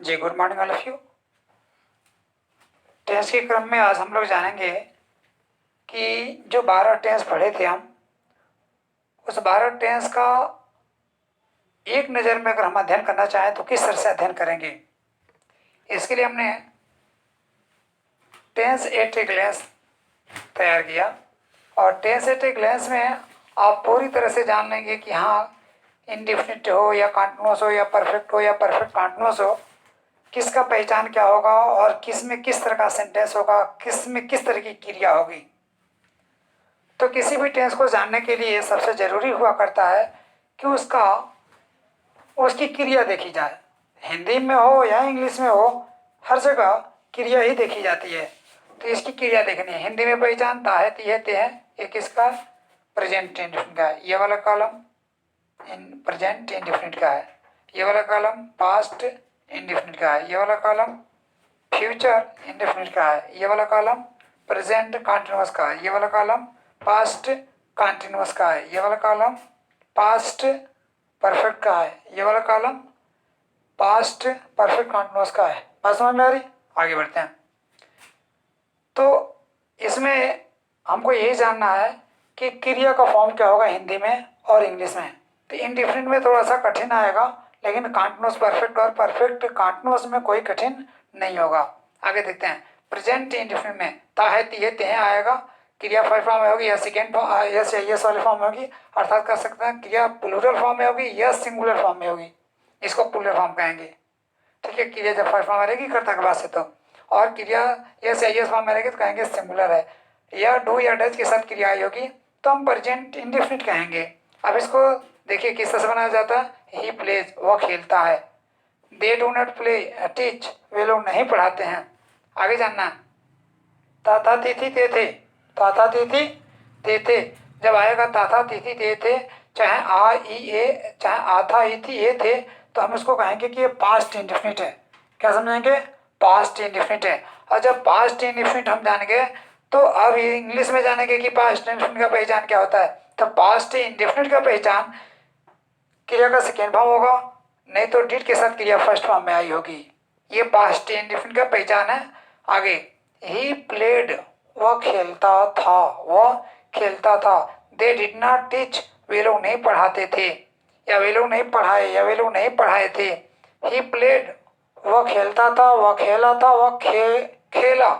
Ji good morning all of you. Tense के क्रम में आज हम लोग जानेंगे कि जो 12 टेंस पढ़े थे हम, उस 12 टेंस का एक नज़र में अगर हम अध्ययन करना चाहें तो किस तरह से अध्ययन करेंगे। इसके लिए हमने टेंस एट ए ग्लेंस तैयार किया और टेंस एट ए ग्लेंस में आप पूरी तरह से जान लेंगे कि हाँ, इंडिफिनिट हो या कॉन्टिन्यूअस हो या परफेक्ट हो या परफेक्ट कॉन्टिन्यूअस हो, किसका पहचान क्या होगा और किस में किस तरह का सेंटेंस होगा, किस में किस तरह की क्रिया होगी। तो किसी भी टेंस को जानने के लिए सबसे ज़रूरी हुआ करता है कि उसकी क्रिया देखी जाए। हिंदी में हो या इंग्लिश में हो, हर जगह क्रिया ही देखी जाती है। तो इसकी क्रिया देखनी है। हिंदी में पहचान ता है, ती है, ते है, एक इसका प्रेजेंट इंडेफिनिट का है, ये वाला कॉलम प्रेजेंट इंडेफिनिट का है, ये वाला कॉलम पास्ट इंडेफिनिट का है, ये वाला कॉलम फ्यूचर इंडेफिनिट का है, ये वाला कॉलम प्रेजेंट कॉन्टिन्यूअस का है, ये वाला कॉलम पास्ट कॉन्टिन्यूअस का है, ये वाला कॉलम पास्ट परफेक्ट का है, ये वाला कॉलम पास्ट परफेक्ट कॉन्टिन्यूअस का है। बात समझ में आ रही? आगे बढ़ते हैं। तो इसमें हमको यही जानना है कि क्रिया का फॉर्म क्या होगा हिंदी में और इंग्लिश में। तो इंडेफिनिट में थोड़ा सा कठिन आएगा, लेकिन कॉन्टिन्यूअस परफेक्ट और परफेक्ट कॉन्टिन्यूअस में कोई कठिन नहीं होगा। आगे देखते हैं। प्रेजेंट इंडेफिनिट में ता है, ती है, ते है आएगा, क्रिया फर्स्ट फॉर्म में होगी या सेकेंड यस या यस वाले फॉर्म में होगी, अर्थात कर सकते हैं क्रिया प्लूरल फॉर्म में होगी या सिंगुलर फॉर्म में होगी, इसको प्लूरल फॉर्म कहेंगे। ठीक है, क्रिया जब फर्स्ट फॉर्म में रहेगी कर्ता के बाद से तो, और क्रिया यस या यस फॉर्म में रहेगी तो कहेंगे सिंगुलर है। या डू या डज के साथ क्रिया आई होगी तो हम प्रेजेंट इंडेफिनिट कहेंगे। अब इसको देखिए किस तरह से बनाया जाता है। ही प्लेज, वह खेलता है। They do not play teach, वे लोग नहीं पढ़ाते हैं। आगे जानना है। ताता तिथि ते थे, ताता तिथि ते थे, जब आएगा ताता तिथि ते थे, चाहे आ ई ए चाहे आथा ई थी ए थे, तो हम इसको कहेंगे कि ये पास्ट इंडेफिनिट है। क्या समझेंगे? पास्ट इंडेफिनिट है। और जब पास्ट इंडेफिनिट हम जान गए तो अब इंग्लिश में जानेंगे कि पास्ट इंडेफिनिट का पहचान क्या होता है। तो पास्ट इंडेफिनिट का पहचान क्रिया का सेकेंड फॉर्म होगा, नहीं तो डिड के साथ क्रिया फर्स्ट फॉर्म में आई होगी। ये पास्ट इंडेफिनिट का पहचान है। आगे, ही प्लेड, वह खेलता था, वह खेलता था। दे डिड नॉट टीच, वे लोग नहीं पढ़ाते थे, या वे लोग नहीं पढ़ाए, या वे लोग नहीं पढ़ाए थे। ही प्लेड, वह खेलता था, वह खेला था, वह खेला।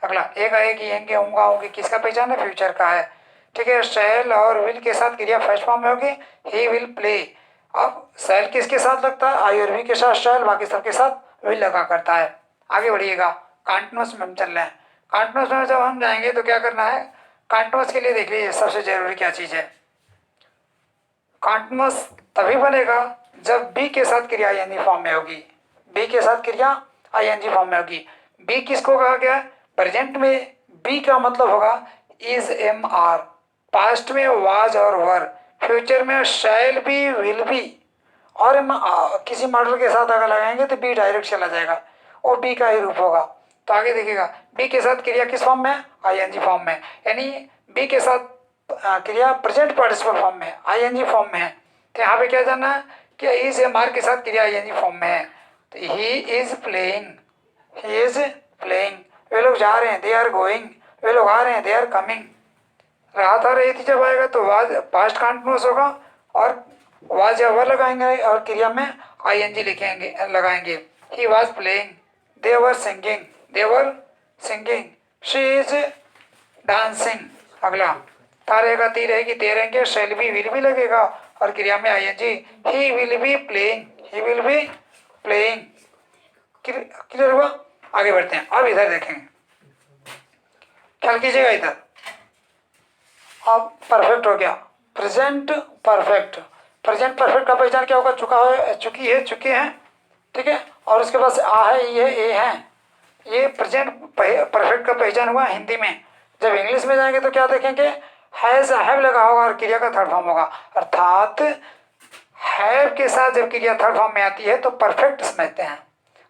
अगला, एक आएगी एंगे होंगे होंगे, किसका पहचान है? फ्यूचर का है। ठीक है, शैल और विल के साथ क्रिया फर्स्ट फॉर्म में होगी, ही विल प्ले। अब शैल किसके साथ लगता है? आई और वी के साथ शैल, बाकी सबके साथ विल लगा करता है। आगे बढ़िएगा। कॉन्टिन्यूअस में हम चल रहे हैं। कॉन्टिन्यूअस में जब हम जाएंगे तो क्या करना है? कॉन्टिन्यूअस के लिए देख लीजिए सबसे जरूरी क्या चीज़ है। कॉन्टिन्यूअस तभी बनेगा जब बी के साथ क्रिया आई फॉर्म में होगी। बी के साथ क्रिया आई फॉर्म में होगी। बी किसको कहा गया? प्रेजेंट में बी का मतलब होगा इज, एम, आर। पास्ट में वाज और वर। फ्यूचर में शैल बी, विल बी। और किसी मॉडल के साथ अगर लगाएंगे तो बी डायरेक्ट चला जाएगा और बी का ही रूप होगा। तो आगे देखिएगा, बी के साथ क्रिया किस फॉर्म में? आई फॉर्म में। यानी बी के साथ क्रिया प्रेजेंट पार्टिसिपल फॉर्म में, आई फॉर्म में है। तो यहाँ पे क्या जानना है कि इज, एम, आर के साथ क्रिया आई फॉर्म में है। तो he is playing, he is playing. वे लोग जा रहे हैं, दे आर गोइंग। वे लोग आ रहे हैं, दे आर कमिंग। राहत आ रही थी जब आएगा तो वाज पास्ट कॉन्टिन्यूअस होगा और वाज या वर लगाएंगे और क्रिया में आई लिखेंगे, लगाएंगे। He was playing, they were singing, they were singing, she is dancing. अगला, ता रहेगा, ती रहेगी, ते रहेंगे, शैल भी, विल भी लगेगा और क्रिया में आई। He will be playing, he will be playing. Clear हुआ? आगे बढ़ते हैं। अब इधर देखेंगे, ख्याल कीजिएगा इधर। अब परफेक्ट हो गया, प्रेजेंट परफेक्ट। प्रेजेंट परफेक्ट का पहचान क्या होगा? चुका है, चुकी है, चुके हैं। ठीक है, और उसके बाद से आ है, ये है, ए है। ये प्रेजेंट परफेक्ट का पहचान हुआ हिंदी में। जब इंग्लिश में जाएंगे तो क्या देखेंगे? हैज, हैव लगा होगा और क्रिया का थर्ड फॉर्म होगा। अर्थात हैव के साथ जब क्रिया थर्ड फॉर्म में आती है तो परफेक्ट समझते हैं।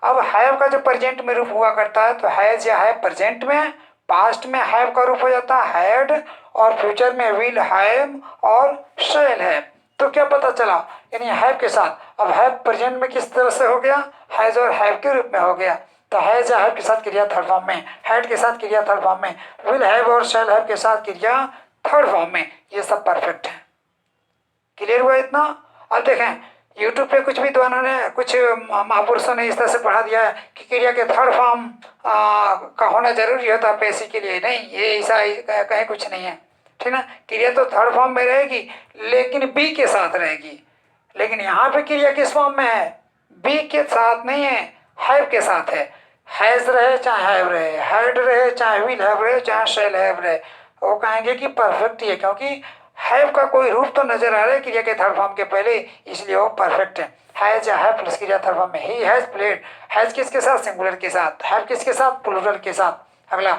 अब हैव का जो प्रेजेंट में रूप हुआ करता है तो हैज या है प्रेजेंट में, पास्ट में हैव का रूप हो जाता है हैड, और फ्यूचर में विल, हैव और शैल है। तो क्या पता चला, यानी हैव के साथ। अब हैव प्रेजेंट में किस तरह से हो गया, हैज और हैव के रूप में हो गया। तो हैज या हैव के साथ क्रिया थर्ड फॉर्म में, हैड के साथ क्रिया थर्ड फॉर्म में, विल हैव और शैल हैव के साथ क्रिया थर्ड फॉर्म में। ये सब परफेक्ट है। क्लियर हुआ इतना। अब देखें यूट्यूब पे कुछ भी तो उन्होंने कुछ महापुरुषों ने इस तरह से पढ़ा दिया है कि क्रिया के थर्ड फॉर्म का होना जरूरी होता है पेशी के लिए। नहीं, ये ऐसा कहीं कुछ नहीं है, ठीक ना। क्रिया तो थर्ड फॉर्म में रहेगी लेकिन बी के साथ रहेगी। लेकिन यहाँ पे क्रिया किस फॉर्म में है, बी के साथ नहीं है, हैव के साथ है। हैज रहे चाहे हैव रहे, हैड रहे चाहे विल हैव रहे चाहे शैल हैव रहे, वो कहेंगे कि परफेक्ट ही है, क्योंकि हैव का कोई रूप तो नजर आ रहा है क्रिया के थर्ड फॉर्म के पहले, इसलिए वो परफेक्ट है। हैज या हैव प्लस क्रिया थर्ड फॉर्म में। ही हैज प्लेड, हैज किसके साथ, सिंगुलर के साथ, हैव किसके साथ, प्लूरल के साथ। अगला,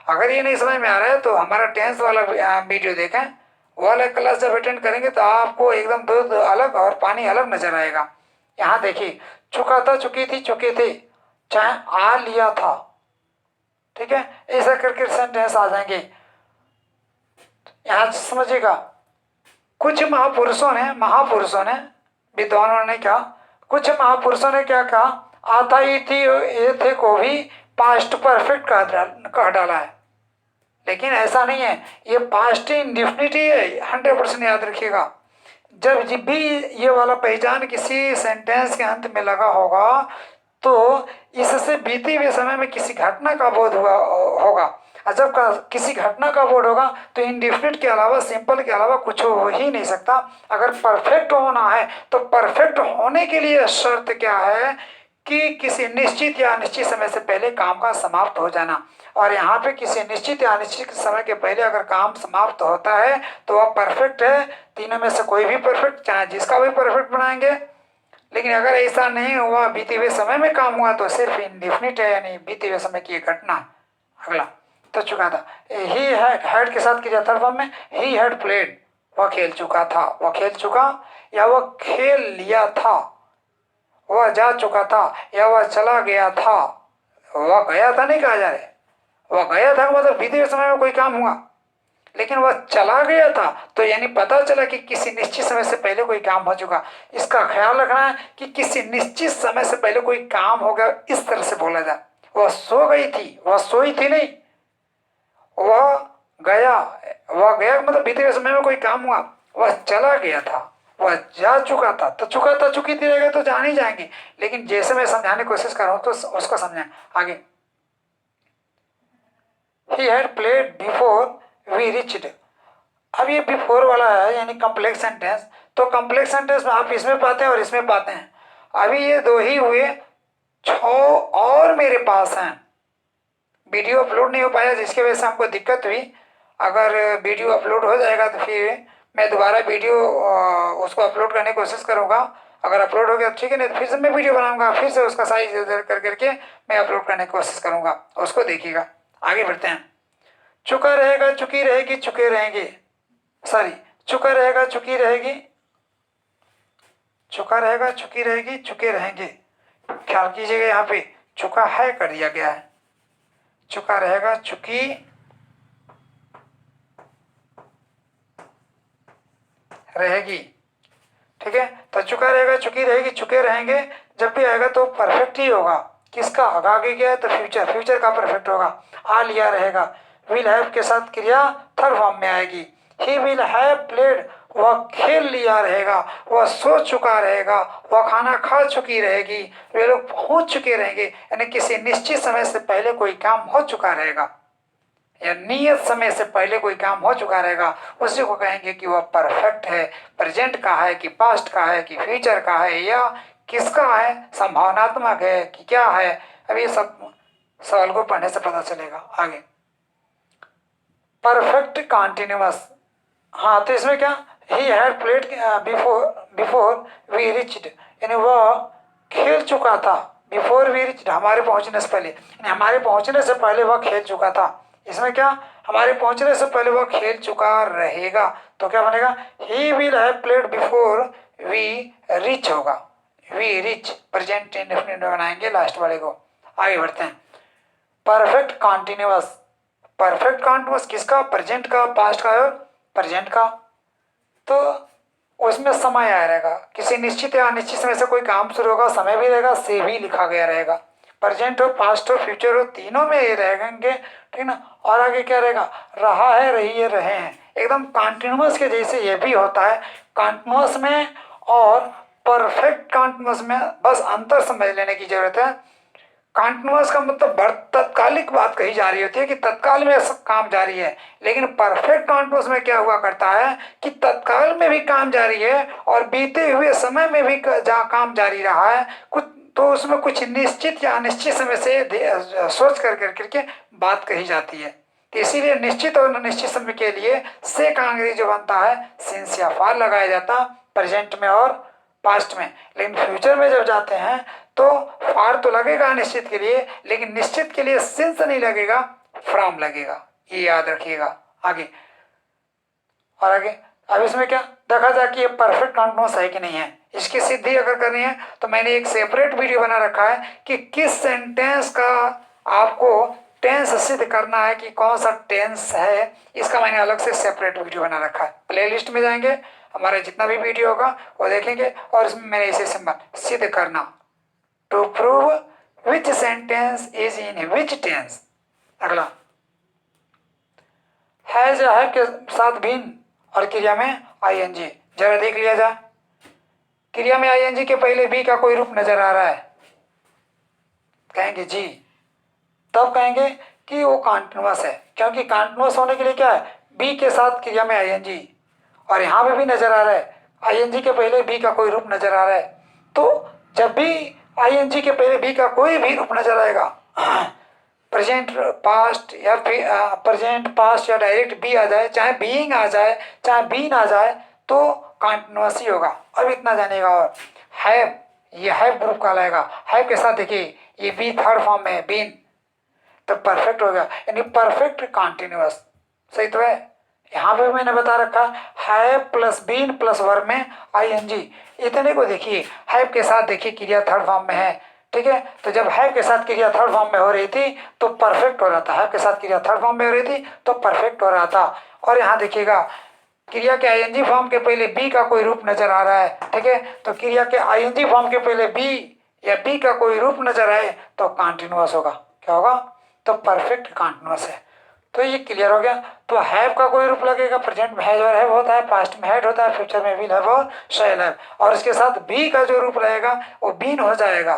अगर ये नहीं समझ में आ रहा है तो हमारा टेंस वाला वीडियो देखें, वो वाला क्लास जब अटेंड करेंगे तो आपको एकदम दूध अलग और पानी अलग नजर आएगा। यहाँ देखिए, चुका था, चुकी थी, चुके थे, चाहे आ लिया था, ठीक है, ऐसा करके सेंटेंस आ जाएंगे। यहाँ समझिएगा, कुछ महापुरुषों ने विद्वानों ने क्या, कुछ महापुरुषों ने क्या कहा, आता ही थी ये थे को भी पास्ट परफेक्ट कह डाला है। लेकिन ऐसा नहीं है, ये पास्ट इंडेफिनिट ही है, 100% याद रखिएगा। जब भी ये वाला पहचान किसी सेंटेंस के अंत में लगा होगा तो इससे बीते हुए समय में किसी घटना का बोध हुआ होगा। और जब किसी घटना का बोध होगा तो इंडेफिनिट के अलावा, सिंपल के अलावा कुछ हो ही नहीं सकता। अगर परफेक्ट होना है तो परफेक्ट होने के लिए शर्त क्या है कि किसी निश्चित या अनिश्चित समय से पहले काम का समाप्त हो जाना। और यहाँ पे किसी निश्चित या अनिश्चित समय के पहले अगर काम समाप्त होता है तो वह परफेक्ट है। तीनों में से कोई भी परफेक्ट, चाहे जिसका भी परफेक्ट बनाएंगे। लेकिन अगर ऐसा नहीं हुआ, बीते हुए समय में काम हुआ, तो सिर्फ इंडेफिनिट है, यानी बीते हुए समय की घटना। अगला, तो चुका था, ही हैड के साथ क्रिया थर्ड फॉर्म में, ही हैड प्लेड, वह खेल चुका था, वह खेल चुका, या वह खेल लिया था, वह जा चुका था, या वह चला गया था। वह गया था नहीं कहा जा रहा है, वह गया था मतलब बीते हुए समय में कोई काम हुआ। लेकिन वह चला गया था तो यानी पता चला कि किसी निश्चित समय से पहले कोई काम हो चुका। इसका ख्याल रखना है कि किसी निश्चित समय से पहले कोई काम हो गया, इस तरह से बोला जाए। वह सो गई थी, वह सोई थी नहीं, वह गया, वह गया मतलब बीते हुए समय में कोई काम हुआ। वह चला गया था, वह जा चुका था, तो चुका था चुकी थी रहेगा तो जान ही जाएंगे। लेकिन जैसे मैं समझाने की कोशिश कर रहा हूं तो उसको समझें आगे। He had played before we reached। अब ये बिफोर वाला है यानी कम्प्लेक्स सेंटेंस, तो कम्प्लेक्स सेंटेंस में आप इसमें पाते हैं और इसमें पाते हैं। अभी ये दो ही हुए, 6 और मेरे पास हैं। वीडियो अपलोड नहीं हो पाया जिसकी वजह से हमको दिक्कत हुई। अगर वीडियो अपलोड हो जाएगा तो फिर मैं दोबारा वीडियो उसको अपलोड करने की कोशिश करूँगा। अगर अपलोड हो गया ठीक है, नहीं तो फिर से मैं वीडियो बनाऊंगा, फिर से उसका साइज इधर कर करके मैं अपलोड करने की कोशिश करूँगा, उसको देखिएगा। आगे बढ़ते हैं। चुका रहेगा, चुकी रहेगी, चुके रहेंगे, सॉरी, चुका रहेगा, चुकी रहेगी, चुका रहेगा, चुकी रहेगी, चुके रहेंगे। ख्याल कीजिएगा यहाँ पे चुका है कर दिया गया है, चुका रहेगा, चुकी रहेगी, ठीक है। तो चुका रहेगा, चुकी रहेगी, चुके रहेंगे, जब भी आएगा तो परफेक्ट ही होगा। किसका आगे गया है तो फ्यूचर, फ्यूचर का परफेक्ट होगा। आ लिया रहेगा, विल हैव के साथ क्रिया थर्ड फॉर्म में आएगी। ही विल हैव प्लेड, वह खेल लिया रहेगा, वह सो चुका रहेगा, वह खाना खा चुकी रहेगी, वे लोग पहुंच चुके रहेंगे, यानी किसी निश्चित समय से पहले कोई काम हो चुका रहेगा या नियत समय से पहले कोई काम हो चुका रहेगा, उसी को कहेंगे कि वह परफेक्ट है। प्रेजेंट का है कि पास्ट का है कि फ्यूचर का है या किसका है, संभावनात्मक है कि क्या है, अब ये सब सवाल को पढ़ने से पता चलेगा। आगे परफेक्ट कॉन्टिन्यूअस, हाँ तो इसमें क्या, he had played before we reached, यानी वह खेल चुका था, बिफोर वी रिच्ड हमारे पहुंचने से पहले, यानी हमारे पहुंचने से पहले वह खेल चुका था। इसमें क्या, हमारे पहुंचने से पहले वह खेल चुका रहेगा, तो क्या बनेगा, he will have played before we reach होगा, वी रिच प्रेजेंट इंडेफिनिट बनाएंगे लास्ट वाले को। आगे बढ़ते हैं। परफेक्ट कॉन्टिन्यूअस, परफेक्ट कॉन्टिन्यूअस किसका, प्रेजेंट का, पास्ट का और प्रेजेंट का। तो उसमें समय आया रहेगा, किसी निश्चित या अनिश्चित समय से कोई काम शुरू होगा, समय भी रहेगा, से भी लिखा गया रहेगा। प्रेजेंट हो, पास्ट हो, फ्यूचर हो, तीनों में ये रहेंगे, ठीक ना। और आगे क्या रहेगा, रहा है, रही है, रहे हैं, एकदम कॉन्टिन्यूअस के जैसे ये भी होता है। कॉन्टिन्यूअस में और परफेक्ट कॉन्टिन्यूअस में बस अंतर समझ लेने की जरूरत है। कॉन्टिन्यूअस का मतलब तत्कालिक बात कही जा रही होती है कि तत्काल में सब काम जारी है, लेकिन परफेक्ट कॉन्टिन्यूअस में क्या हुआ करता है कि तत्काल में भी काम जारी है और बीते हुए समय में भी जहाँ काम जारी रहा है कुछ, तो उसमें कुछ निश्चित या अनिश्चित समय से सोच कर करके बात कही जाती है। तो इसीलिए निश्चित और अनिश्चित समय के लिए से का अंग्रेजी जो बनता है सिंस या फॉर लगाया जाता प्रेजेंट में और पास्ट में। लेकिन फ्यूचर में जब जाते हैं तो फॉर तो लगेगा निश्चित के लिए, लेकिन निश्चित के लिए सिंस नहीं लगेगा, फ्रॉम लगेगा, ये याद रखिएगा। आगे और आगे अब इसमें क्या देखा जाए कि ये परफेक्ट कॉन्टिन्यूअस है कि नहीं है। इसकी सिद्धि अगर करनी है तो मैंने एक सेपरेट वीडियो बना रखा है कि किस सेंटेंस का आपको टेंस सिद्ध करना है कि कौन सा टेंस है, इसका मैंने अलग से सेपरेट वीडियो बना रखा है। प्लेलिस्ट में जाएंगे, हमारा जितना भी वीडियो होगा वो देखेंगे और इसमें मैंने इसे सिंबल सिद्ध करना to prove which sentence is in which tense. अगला हैज या हैव के साथ भिन्न और क्रिया में आईएनजी, जरा देख लिया जाए। क्रिया में आईएनजी के पहले बी का कोई रूप नजर आ रहा है, कहेंगे जी, तब कहेंगे कि वो कॉन्टिन्यूअस है, क्योंकि कॉन्टिन्यूअस होने के लिए क्या है, बी के साथ क्रिया में आईएनजी, और यहाँ पे भी नजर आ रहा है आईएनजी के पहले बी का कोई रूप नजर आ रहा है। तो जब भी आईएनजी के पहले बी का कोई भी रूप नजर आएगा, प्रेजेंट पास्ट या प्रेजेंट पास्ट या डायरेक्ट बी आ जाए, चाहे बीइंग आ जाए चाहे बीन आ जाए, तो कॉन्टिन्यूअस ही होगा। अब इतना जानेगा। और हैव, ये हैव ग्रुप कहलाएगा। हैव के साथ देखिए ये बी थर्ड फॉर्म में है, बीन, तो परफेक्ट हो गया, यानी परफेक्ट कॉन्टिन्यूअस। सही तो है। यहाँ पे मैंने बता रखा have plus been plus verb में आईएनजी, इतने को देखिए। हैव के साथ देखिए क्रिया थर्ड फॉर्म में है, ठीक है। तो जब हैव के साथ क्रिया थर्ड फॉर्म में हो रही थी तो परफेक्ट हो रहा था, हैव के साथ क्रिया थर्ड फॉर्म में हो रही थी तो परफेक्ट हो रहा था। और यहाँ देखिएगा क्रिया के आईएनजी फॉर्म के पहले बी का कोई रूप नजर आ रहा है, ठीक है। तो क्रिया के आईएनजी फॉर्म के पहले बी या बी का कोई रूप नजर आए तो कॉन्टिन्यूअस होगा। क्या होगा, तो परफेक्ट कॉन्टिन्यूअस है। तो ये क्लियर हो गया। तो हैव का कोई रूप लगेगा, प्रेजेंट में हैज और हैव होता है, पास्ट में हैड होता है, फ्यूचर में विल हैव और शैल हैव, और इसके साथ बी का जो रूप रहेगा वो बीन हो जाएगा,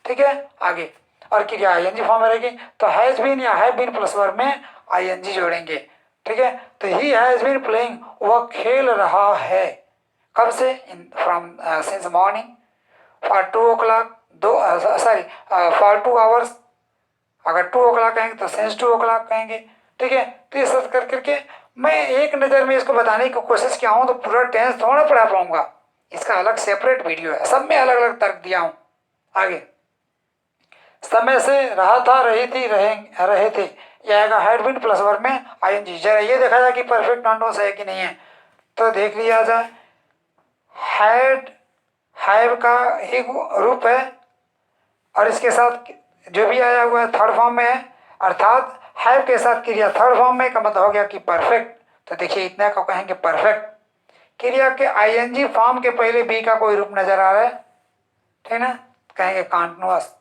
ठीक है। आगे और क्रिया आईएनजी फॉर्म में रहेगी तो हैज बीन या हैव बीन प्लस वर्ब में आईएनजी जोड़ेंगे, ठीक है। तो ही हैज बीन प्लेइंग, वह खेल रहा है, कब से, in from since morning, for 2 o'clock, दो सॉरी फॉर 2 hours, अगर 2 o'clock कहेंगे तो सिंस 2 o'clock कहेंगे, ठीक है। तो ये सब कर करके मैं एक नज़र में इसको बताने की कोशिश किया हूँ, तो पूरा टेंस थोड़ा पढ़ा पाऊंगा, इसका अलग सेपरेट वीडियो है, सब में अलग अलग तर्क दिया हूँ। आगे समय से रहा था, रही थी, रहे थे, यह आएगा हैड बीन प्लस वर्ब में आईएनजी। जरा ये देखा जाए कि परफेक्ट कॉन्टिन्यूअस है कि नहीं है, तो देख लिया जाए। हैड हैव का एक रूप है और इसके साथ जो भी आया हुआ है थर्ड फॉर्म में है, अर्थात हैव के साथ क्रिया थर्ड फॉर्म में का मतलब हो गया कि परफेक्ट। तो देखिए इतने को कहेंगे परफेक्ट। क्रिया के आईएनजी फॉर्म के पहले बी का कोई रूप नजर आ रहा है, ठीक ना, कहेंगे कॉन्टिन्यूअस।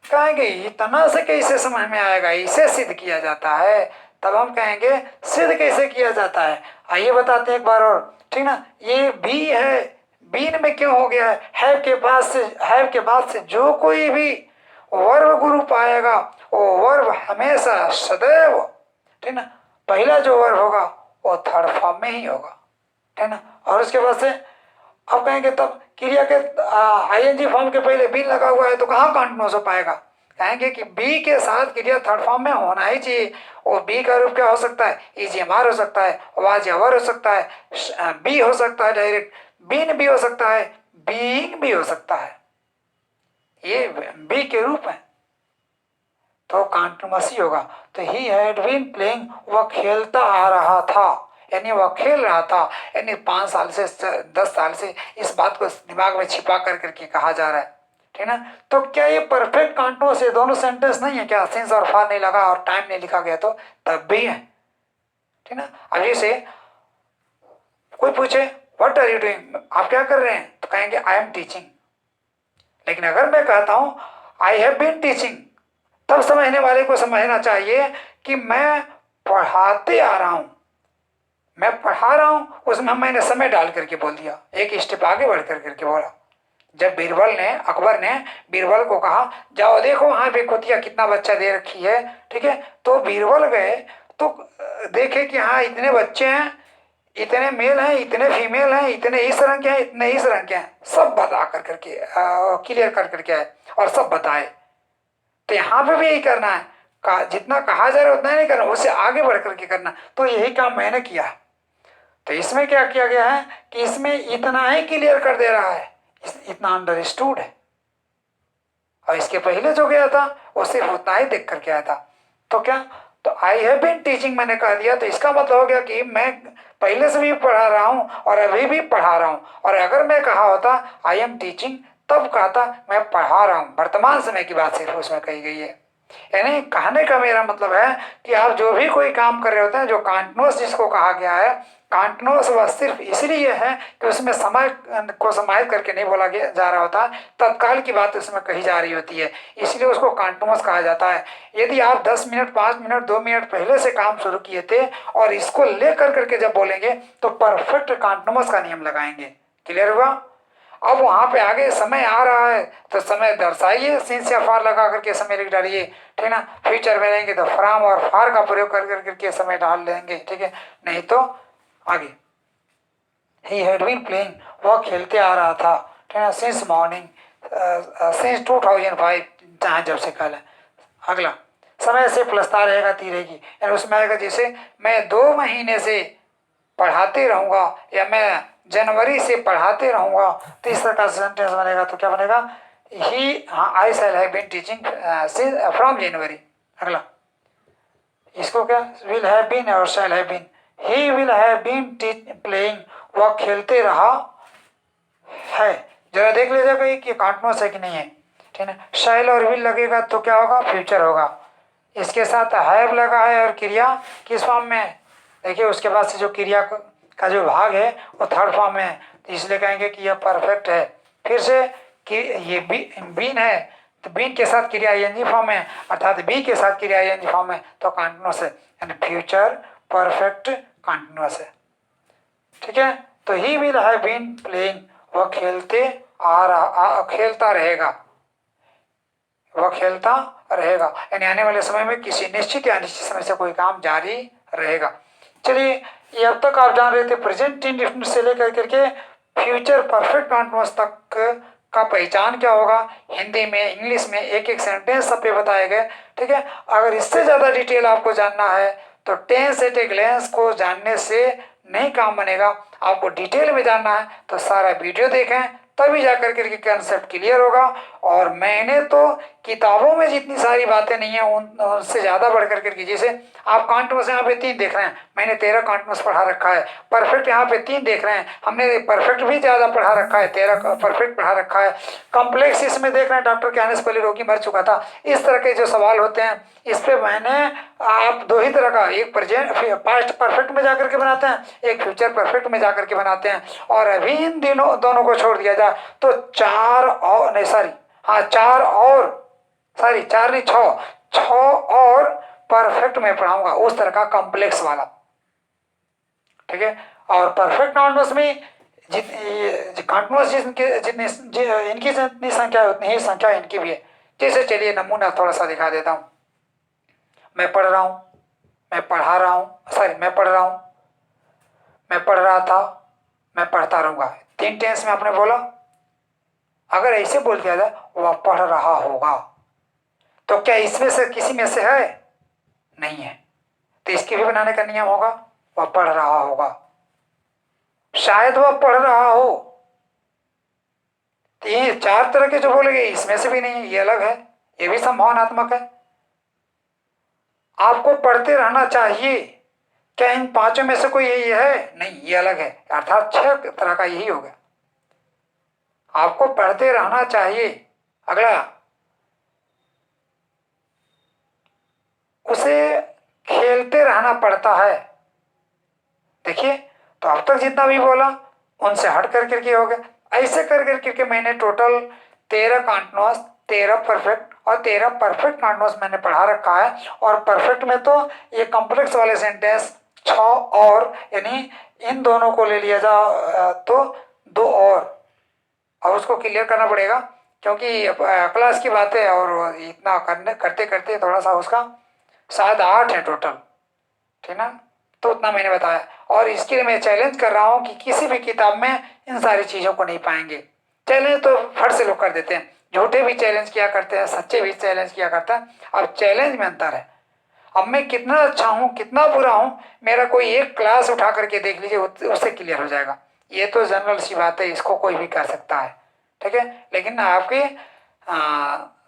कहेंगे इतना से कैसे समझ में आएगा, इसे सिद्ध किया जाता है। तब हम कहेंगे सिद्ध कैसे किया जाता है, आइए बताते हैं एक बार और, ठीक ना। ये बी है, बीन में क्यों हो गया है, हैव के बाद से जो कोई भी वर्ब ग्रुप आएगा वो वर्ब हमेशा सदैव, ठीक ना, पहला जो वर्ब होगा वो थर्ड फॉर्म में ही होगा, ठीक ना। और उसके बाद से अब कहेंगे तब क्रिया के आईएनजी फॉर्म के पहले बी लगा हुआ है तो कहाँ कॉन्टिन्यूअस हो पाएगा, कहेंगे कि बी के साथ क्रिया थर्ड फॉर्म में होना ही चाहिए। वो बी का रूप क्या हो सकता है, इजमार हो सकता है, वाज अवर हो सकता है, बी हो सकता है डायरेक्ट, बीन भी हो सकता है, बीइंग भी हो सकता है, ये बी के रूप है, तो कॉन्टिन्यूअस ही होगा। तो ही हैड बीन प्लेइंग, वह खेलता आ रहा था, यानी वह खेल रहा था, यानी 5 साल से 10 साल से इस बात को दिमाग में छिपा कर करके कहा जा रहा है, ठीक ना। तो क्या ये परफेक्ट कॉन्टिन्यूअस है, दोनों सेंटेंस नहीं है क्या, सिंस और फॉर नहीं लगा और टाइम नहीं लिखा गया तो तब भी है, ठीक ना। अब जैसे कोई पूछे व्हाट आर यू डूइंग, आप क्या कर रहे हैं, तो कहेंगे आई एम टीचिंग। लेकिन अगर मैं कहता हूं आई हैव बीन टीचिंग, तब समझने वाले को समझना चाहिए कि मैं पढ़ाते आ रहा हूं, मैं पढ़ा रहा हूं, उसमें मैंने समय डाल करके बोल दिया, एक स्टेप आगे बढ़ करके बोला। जब अकबर ने बीरबल को कहा जाओ देखो वहां पे कुतिया कितना बच्चा दे रखी है, ठीक है, तो बीरबल गए तो देखे कि हाँ इतने बच्चे हैं, इतने मेल हैं, इतने फीमेल हैं, इतने इस रंग के हैं, इतने इस रंग के हैं, सब बता कर करके क्लियर कर करके आए और सब बताए। तो यहाँ पे भी यही करना है, जितना कहा जा रहा है उतना ही नहीं करना, उससे आगे बढ़ करके करना। तो यही काम मैंने किया। तो इसमें क्या किया गया है कि इसमें इतना ही क्लियर कर दे रहा है, इतना अंडरस्टूड है, और इसके पहले जो गया था वो सिर्फ उतना ही देख करके आया था। तो क्या, तो आई हैव बीन टीचिंग मैंने कह दिया, तो इसका मतलब हो गया कि मैं पहले से भी पढ़ा रहा हूं और अभी भी पढ़ा रहा हूं। और अगर मैं कहा होता आई एम टीचिंग, तब कहता मैं पढ़ा रहा हूं, वर्तमान समय की बात सिर्फ उसमें कही गई है। यानी कहने का मेरा मतलब है कि आप जो भी कोई काम कर रहे होते हैं, जो कांटिन्यूअस जिसको कहा गया है, कांटिन्यूअस वह सिर्फ इसलिए है कि उसमें समय को समाहित करके नहीं बोला गया जा रहा होता, तत्काल की बात उसमें कही जा रही होती है, इसलिए उसको कांटिन्यूअस कहा जाता है। यदि आप 10 मिनट, 5 मिनट, 2 मिनट पहले से काम शुरू किए थे और इसको लेकर करके जब बोलेंगे तो परफेक्ट कांटिन्यूअस का नियम लगाएंगे। क्लियर हुआ? अब वहां पे आगे समय आ रहा है तो समय दर्शाइए, सिंस या फार लगा करके समय लिख डालिए, ठीक ना। फ्यूचर में रहेंगे तो फ्रॉम और फार का प्रयोग कर करके समय डाल लेंगे, ठीक है। नहीं तो आगे ही हैड बीन प्लेइंग, वह खेलते आ रहा था, ठीक है, सिंस मॉर्निंग, सिंस 2005, जहाँ जब से कल है। अगला समय से प्लसता रहेगा ती रहेगी, यानी उसमें आएगा जैसे मैं 2 महीने से पढ़ाते रहूंगा या मैं जनवरी से पढ़ाते रहूंगा, तो इस तरह का सेंटेंस बनेगा। तो क्या बनेगा, ही, हाँ, I shall have been teaching from January. अगला इसको क्या, विल हैव बीन और shall have been, he will have been playing, वह खेलते रहा है। जरा देख लीजिएगा कि कांटिन्यूअस है कि नहीं है, ठीक है। शैल और विल लगेगा तो क्या होगा, फ्यूचर होगा। इसके साथ हैव लगा है और क्रिया किस फॉर्म में है, देखिए उसके बाद से जो क्रिया का जो भाग है वो थर्ड फॉर्म में है, तो इसलिए कहेंगे कि यह परफेक्ट है। फिर से कि ये बीन है, तो बीन के साथ क्रिया आईएनजी फॉर्म है, अर्थात बी के साथ क्रिया आईएनजी फॉर्म है, तो कांटिन्यूअस है, यानी फ्यूचर परफेक्ट कांटिन्यूअस है, ठीक है। तो he will have been playing, वह खेलता रहेगा, वह खेलता रहेगा, यानी आने वाले समय में किसी निश्चित या अनिश्चित समय से कोई काम जारी रहेगा। चलिए, ये अब तक आप जान रहे थे प्रेजेंट इंडेफिनिट से लेकर करके फ्यूचर परफेक्ट कॉन्टिन्यूअस तक का पहचान क्या होगा, हिंदी में, इंग्लिश में एक एक सेंटेंस सब पे बताए गए, ठीक है। अगर इससे ज़्यादा डिटेल आपको जानना है तो टेंस एट ए ग्लेंस को जानने से नहीं काम बनेगा। आपको डिटेल में जानना है तो सारा वीडियो देखें, तभी जाकर के कंसेप्ट क्लियर होगा। और मैंने तो किताबों में जितनी सारी बातें नहीं है उनसे ज़्यादा बढ़ करके, जैसे आप कांटिन्यूअस यहाँ पे 3 देख रहे हैं, मैंने 13 कांटिन्यूअस पढ़ा रखा है। परफेक्ट यहाँ पे 3 देख रहे हैं, हमने परफेक्ट भी ज़्यादा पढ़ा रखा है, 13 परफेक्ट पढ़ा रखा है। कॉम्प्लेक्स इसमें देख रहे हैं, डॉक्टर के आने से पहले रोगी मर चुका था, इस तरह के जो सवाल होते हैं इस पे मैंने आप 2 ही तरह का, एक प्रेजेंट पास्ट परफेक्ट में जाकर के बनाते हैं, एक फ्यूचर परफेक्ट में जाकर के बनाते हैं। और अभी इन दोनों को छोड़ दिया जाए तो 4 और नहीं, सॉरी, हाँ 4 और, सॉरी 4 नहीं 6 और परफेक्ट में पढ़ाऊंगा, उस तरह का कॉम्प्लेक्स वाला, ठीक है। और परफेक्ट कॉन्टिन्यूअस में कॉन्टिन्यूअस इनकी जितनी संख्या है उतनी ही संख्या इनकी भी है। जैसे चलिए नमूना थोड़ा सा दिखा देता हूँ। मैं पढ़ रहा हूँ, मैं पढ़ा रहा हूँ, सॉरी मैं पढ़ रहा हूँ, मैं पढ़ रहा था, मैं पढ़ता रहूंगा, 3 टेंस में आपने बोला। अगर ऐसे बोल दिया जाए वह पढ़ रहा होगा, तो क्या इसमें से किसी में से है, नहीं है, तो इसके भी बनाने का नियम होगा, वह पढ़ रहा होगा। शायद वह पढ़ रहा हो, तो ये 4 तरह के जो बोलेंगे इसमें से भी नहीं है, ये अलग है, ये भी संभावनात्मक है। आपको पढ़ते रहना चाहिए, क्या इन 5 में से कोई यही है, नहीं, ये अलग है, अर्थात 6 तरह का यही होगा। आपको पढ़ते रहना चाहिए। अगला, उसे खेलते रहना पड़ता है। देखिए, तो अब तक जितना भी बोला उनसे हट कर करके हो गया। ऐसे कर कर करके मैंने टोटल 13 कॉन्टिन्यूअस, 13 परफेक्ट और 13 परफेक्ट कॉन्टिन्यूअस मैंने पढ़ा रखा है। और परफेक्ट में तो ये कॉम्प्लेक्स वाले सेंटेंस 6 और, यानी इन दोनों को ले लिया जा तो 2 और उसको क्लियर करना पड़ेगा क्योंकि क्लास की बात है और इतना करने करते करते थोड़ा सा उसका शायद 8 है टोटल, ठीक ना। तो उतना मैंने बताया और इसके लिए मैं चैलेंज कर रहा हूँ कि किसी भी किताब में इन सारी चीज़ों को नहीं पाएंगे। चैलेंज तो फट से लोग कर देते हैं, झूठे भी चैलेंज किया करते हैं, सच्चे भी चैलेंज किया करते हैं। अब चैलेंज में अंतर है। अब मैं कितना अच्छा हूँ कितना बुरा हूँ, मेरा कोई एक क्लास उठा करके देख लीजिए, उससे क्लियर हो जाएगा। ये तो जनरल सी बात है, इसको कोई भी कर सकता है, ठीक है। लेकिन आपकी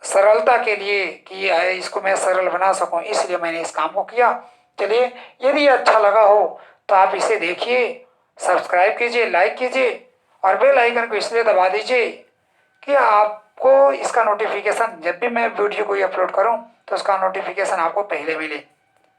सरलता के लिए कि इसको मैं सरल बना सकूं, इसलिए मैंने इस काम को किया। चलिए, यदि अच्छा लगा हो तो आप इसे देखिए, सब्सक्राइब कीजिए, लाइक कीजिए और बेल आइकन को इसलिए दबा दीजिए कि आपको इसका नोटिफिकेशन, जब भी मैं वीडियो कोई अपलोड करूं तो उसका नोटिफिकेशन आपको पहले मिले,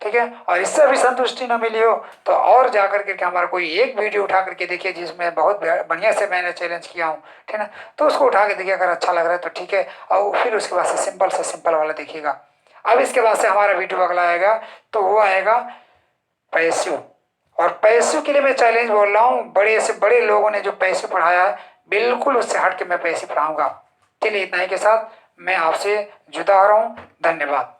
ठीक है। और इससे भी संतुष्टि न मिली हो तो और जा करके हमारा कोई एक वीडियो उठा करके देखिए जिसमें बहुत बढ़िया से मैंने चैलेंज किया हूँ, ठीक है ना। तो उसको उठा के देखिए, अगर अच्छा लग रहा है तो ठीक है, और फिर उसके बाद से सिंपल वाला देखिएगा। अब इसके बाद से हमारा वीडियो अगला आएगा तो वो आएगा पैसिव। और पैसिव के लिए मैं चैलेंज बोल रहा हूँ, बड़े से बड़े लोगों ने जो पैसिव पढ़ाया है बिल्कुल उससे हट के मैं पैसिव पढ़ाऊंगा। चलिए, इतना ही के साथ मैं आपसे जुदा हो रहा हूँ। धन्यवाद।